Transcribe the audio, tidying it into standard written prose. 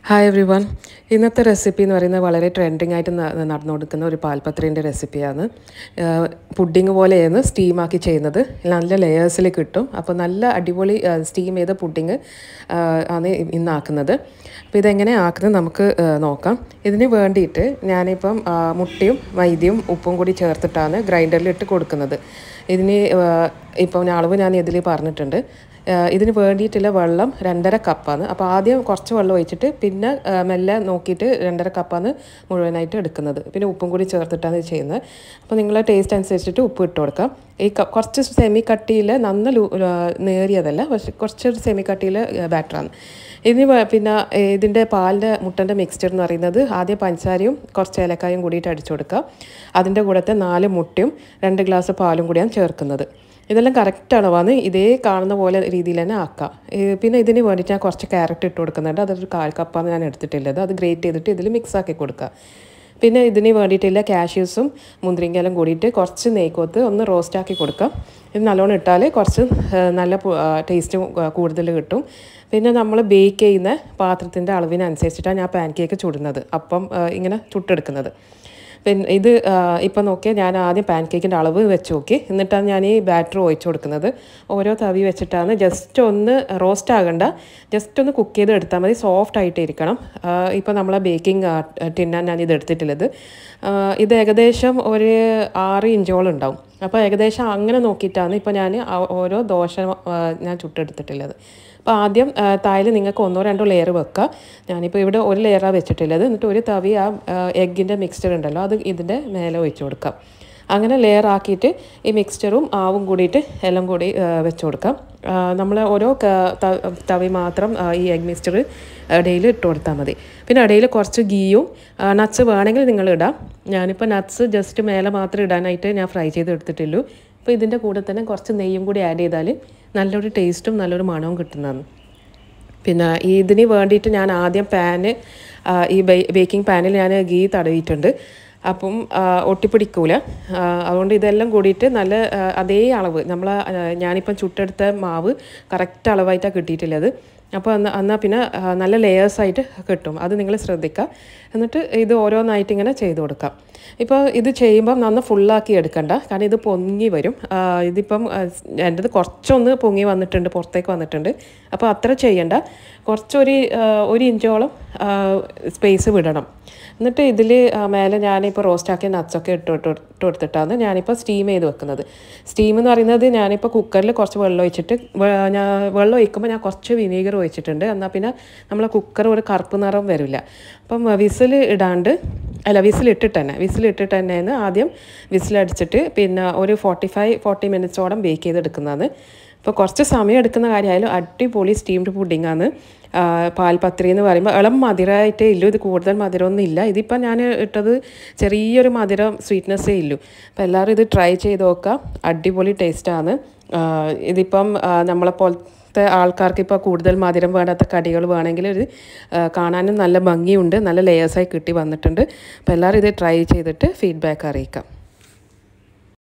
Hi everyone. ഇന്നത്തെ recipe എന്ന് പറയുന്നത് വളരെ ട്രെൻഡിങ് ആയിട്ട് നടന്നുകൊടുക്കുന്ന ഒരു പാൽപത്രിൻ്റെ റെസിപ്പിയാണ്. പുഡിംഗ് പോലെയാണ് സ്റ്റീമാക്കി ചെയ്യുന്നത്. നല്ല ലെയേഴ്സിൽ കിട്ടും. അപ്പോൾ നല്ല അടിപൊളി സ്റ്റീം ചെയ്ത പുഡിംഗ് ആണ് ഇന്നാക്കുന്നത്. അപ്പോൾ ഇതെങ്ങനെ ആക്കുന്നത് നമുക്ക് നോക്കാം. ഇതിന് വേണ്ടിയിട്ട് ഞാനിപ്പം മുട്ടയും മൈദയും ഉപ്പും കൂടി ചേർത്തിട്ടാണ് ഗ്രൈൻഡറിലിട്ട് കൊടുക്കുന്നത്. ഇതിന് ഇപ്പം അളവ് ഞാൻ ഇതിൽ പറഞ്ഞിട്ടുണ്ട്. ഇതിന് വേണ്ടിയിട്ടുള്ള വെള്ളം 2.5 കപ്പാണ്. അപ്പോൾ ആദ്യം കുറച്ച് വെള്ളം ഒഴിച്ചിട്ട് പിന്നെ മെല്ലെ നോക്കിയിട്ട് 2.5 കപ്പാണ് മുഴുവനായിട്ട് എടുക്കുന്നത്. പിന്നെ ഉപ്പും കൂടി ചേർത്തിട്ടാണ് ഇത് ചെയ്യുന്നത്. അപ്പോൾ നിങ്ങളെ ടേസ്റ്റ് അനുസരിച്ചിട്ട് ഉപ്പ് ഇട്ട് കൊടുക്കാം. ഈ കുറച്ച് സെമി കട്ടിയിൽ നന്ന നേരിയതല്ല, പക്ഷെ കുറച്ചൊരു സെമി കട്ടിയിൽ ബാറ്ററാണ്. പിന്നെ ഇതിൻ്റെ മുട്ടൻ്റെ മിക്സ്ചർ എന്ന് പറയുന്നത് ആദ്യം പഞ്ചസാരയും കുറച്ച് ഏലക്കായും കൂടിയിട്ട് അടിച്ചു കൊടുക്കുക. അതിൻ്റെ കൂടത്തെ 4 മുട്ടയും 2 ഗ്ലാസ് പാലും കൂടിയാണ് ചേർക്കുന്നത്. ഇതെല്ലാം കറക്റ്റ് അളവാണ്. ഇതേ കാണുന്ന പോലെ രീതിയിൽ തന്നെ ആക്കാം. പിന്നെ ഇതിന് വേണ്ടിയിട്ട് ഞാൻ കുറച്ച് ക്യാരറ്റ് ഇട്ട് കൊടുക്കുന്നുണ്ട്. അതൊരു 1/4 കപ്പാണ് ഞാൻ എടുത്തിട്ടുള്ളത്. അത് ഗ്രേറ്റ് ചെയ്തിട്ട് ഇതിൽ മിക്സ് ആക്കി കൊടുക്കുക. പിന്നെ ഇതിന് വേണ്ടിയിട്ടുള്ള കാഷ്യൂസും മുന്തിരിങ്ങയെല്ലാം കൂടിയിട്ട് കുറച്ച് നെയ്ക്കോത്ത് ഒന്ന് റോസ്റ്റാക്കി കൊടുക്കാം. ഇത് നല്ലോണം ഇട്ടാൽ കുറച്ച് നല്ല ടേസ്റ്റ് കൂടുതൽ കിട്ടും. പിന്നെ നമ്മൾ ബേക്ക് ചെയ്യുന്ന പാത്രത്തിൻ്റെ അളവിനനുസരിച്ചിട്ടാണ് ഞാൻ പാൻ കേക്ക് ചുടുന്നത്. അപ്പം ഇങ്ങനെ ചുട്ടെടുക്കുന്നത്. പിന്നെ ഇത് ഇപ്പം നോക്കിയാൽ ഞാൻ ആദ്യം പാൻ കേക്കിൻ്റെ അളവ് വെച്ച് നോക്കി. എന്നിട്ടാണ് ഞാൻ ഈ ബാറ്റർ ഒഴിച്ച് കൊടുക്കുന്നത്. ഓരോ തവി വെച്ചിട്ടാണ് ജസ്റ്റ് ഒന്ന് റോസ്റ്റ് ആകണ്ട, ജസ്റ്റ് ഒന്ന് കുക്ക് ചെയ്ത് എടുത്താൽ മതി. സോഫ്റ്റ് ആയിട്ട് ഇരിക്കണം. ഇപ്പോൾ നമ്മളെ ബേക്കിംഗ് ടിന്നാണ് ഞാനിത് എടുത്തിട്ടുള്ളത്. ഇത് ഏകദേശം ഒരു 6 ഇഞ്ചോളം ഉണ്ടാവും. അപ്പോൾ ഏകദേശം അങ്ങനെ നോക്കിയിട്ടാണ് ഇപ്പോൾ ഞാൻ ഓരോ ദോശ ഞാൻ ചുട്ടെടുത്തിട്ടുള്ളത്. അപ്പോൾ ആദ്യം തായിൽ നിങ്ങൾക്ക് 1-2 ലെയർ വെക്കുക. ഞാനിപ്പോൾ ഇവിടെ 1 ലെയറാണ് വെച്ചിട്ടുള്ളത്. എന്നിട്ട് ഒരു തവി എഗ്ഗിൻ്റെ മിക്സ്ചർ ഉണ്ടല്ലോ അത് ഇതിൻ്റെ മേലെ ഒഴിച്ച് കൊടുക്കാം. അങ്ങനെ ലെയർ ആക്കിയിട്ട് ഈ മിക്സ്ചറും ആവും കൂടിയിട്ട് എല്ലാം കൂടി വെച്ച് കൊടുക്കാം. നമ്മൾ ഓരോ തവി മാത്രം ഈ എഗ് മിക്സ്ചർ ഇടയിൽ ഇട്ട് കൊടുത്താൽ മതി. പിന്നെ ഇടയിൽ കുറച്ച് ഗീയും നട്ട്സ് വേണമെങ്കിൽ നിങ്ങൾ ഇടാം. ഞാനിപ്പോൾ നട്ട്സ് ജസ്റ്റ് മേലെ മാത്രം ഇടാനായിട്ട് ഞാൻ ഫ്രൈ ചെയ്ത് എടുത്തിട്ടുള്ളൂ. അപ്പോൾ ഇതിൻ്റെ കൂടെ തന്നെ കുറച്ച് നെയ്യും കൂടി ആഡ് ചെയ്താൽ നല്ലൊരു ടേസ്റ്റും നല്ലൊരു മണവും കിട്ടുന്നതാണ്. പിന്നെ ഇതിന് വേണ്ടിയിട്ട് ഞാൻ ആദ്യം ഈ ബേക്കിംഗ് പാനിൽ ഞാൻ ഗീ തടവിയിട്ടുണ്ട്. അപ്പം ഒട്ടിപ്പിടിക്കൂല. അതുകൊണ്ട് ഇതെല്ലാം കൂടിയിട്ട് നല്ല അതേ അളവ് ഞാനിപ്പം ചുട്ടെടുത്ത മാവ് കറക്റ്റ് അളവായിട്ടാണ് കിട്ടിയിട്ടുള്ളത്. അപ്പോൾ എന്നാൽ പിന്നെ നല്ല ലെയേഴ്സായിട്ട് കിട്ടും. അത് നിങ്ങൾ ശ്രദ്ധിക്കുക. എന്നിട്ട് ഇത് ഓരോന്നായിട്ട് ഇങ്ങനെ ചെയ്ത് കൊടുക്കാം. ഇപ്പോൾ ഇത് ചെയ്യുമ്പം നന്ന ഫുള്ളാക്കി എടുക്കണ്ട, കാരണം ഇത് പൊങ്ങി വരും. ഇതിപ്പം എൻ്റെത് കുറച്ചൊന്ന് പൊങ്ങി വന്നിട്ടുണ്ട്, പുറത്തേക്ക് വന്നിട്ടുണ്ട്. അപ്പോൾ അത്ര ചെയ്യണ്ട, കുറച്ചൊരു 1 ഇഞ്ചോളം സ്പേസ് വിടണം. എന്നിട്ട് ഇതിൽ മേലെ ഞാനിപ്പോൾ റോസ്റ്റാക്കിയ നട്ട്സൊക്കെ ഇട്ട് കൊടുത്തിട്ടാണ് ഞാനിപ്പോൾ സ്റ്റീം ചെയ്ത് വെക്കുന്നത്. സ്റ്റീം എന്ന് പറയുന്നത് ഞാനിപ്പോൾ കുക്കറിൽ കുറച്ച് വെള്ളം ഒഴിച്ചിട്ട് വെള്ളം ഒഴിക്കുമ്പോൾ ഞാൻ കുറച്ച് വിനീഗർ ഒഴിച്ചിട്ടുണ്ട്. എന്നാൽ പിന്നെ നമ്മളെ കുക്കർ ഒരു കറുപ്പ് നിറം വരില്ല. അപ്പം വിസിലിട്ടിട്ട് തന്നെയാണ് ആദ്യം വിസിലടിച്ചിട്ട് പിന്നെ ഒരു 40 മിനിറ്റ്സോളം ബേക്ക് ചെയ്തെടുക്കുന്നതാണ്. ഇപ്പോൾ കുറച്ച് സമയം എടുക്കുന്ന കാര്യമായാലും അടിപൊളി സ്റ്റീംഡ് പുഡിങ്ങാണ്. പാൽ പത്രി എന്ന് പറയുമ്പോൾ ഇളം മധുരമായിട്ടേ ഇല്ലൂ. ഇത് കൂടുതൽ മധുരമൊന്നും ഇല്ല. ഇതിപ്പോൾ ഞാൻ ഇട്ടത് ചെറിയൊരു മധുരം സ്വീറ്റ്നെസ്സേ ഇല്ലൂ. അപ്പോൾ എല്ലാവരും ഇത് ട്രൈ ചെയ്ത് നോക്കാം. അടിപൊളി ടേസ്റ്റാണ്. ഇതിപ്പം നമ്മളെപ്പോലത്തെ ആൾക്കാർക്ക് ഇപ്പോൾ കൂടുതൽ മധുരം വേണ്ടാത്ത കടികൾ വേണമെങ്കിൽ ഇത് കാണാനും നല്ല ഭംഗിയുണ്ട്, നല്ല ലെയേഴ്സായി കിട്ടി വന്നിട്ടുണ്ട്. അപ്പോൾ എല്ലാവരും ഇത് ട്രൈ ചെയ്തിട്ട് ഫീഡ്ബാക്ക് അറിയിക്കാം.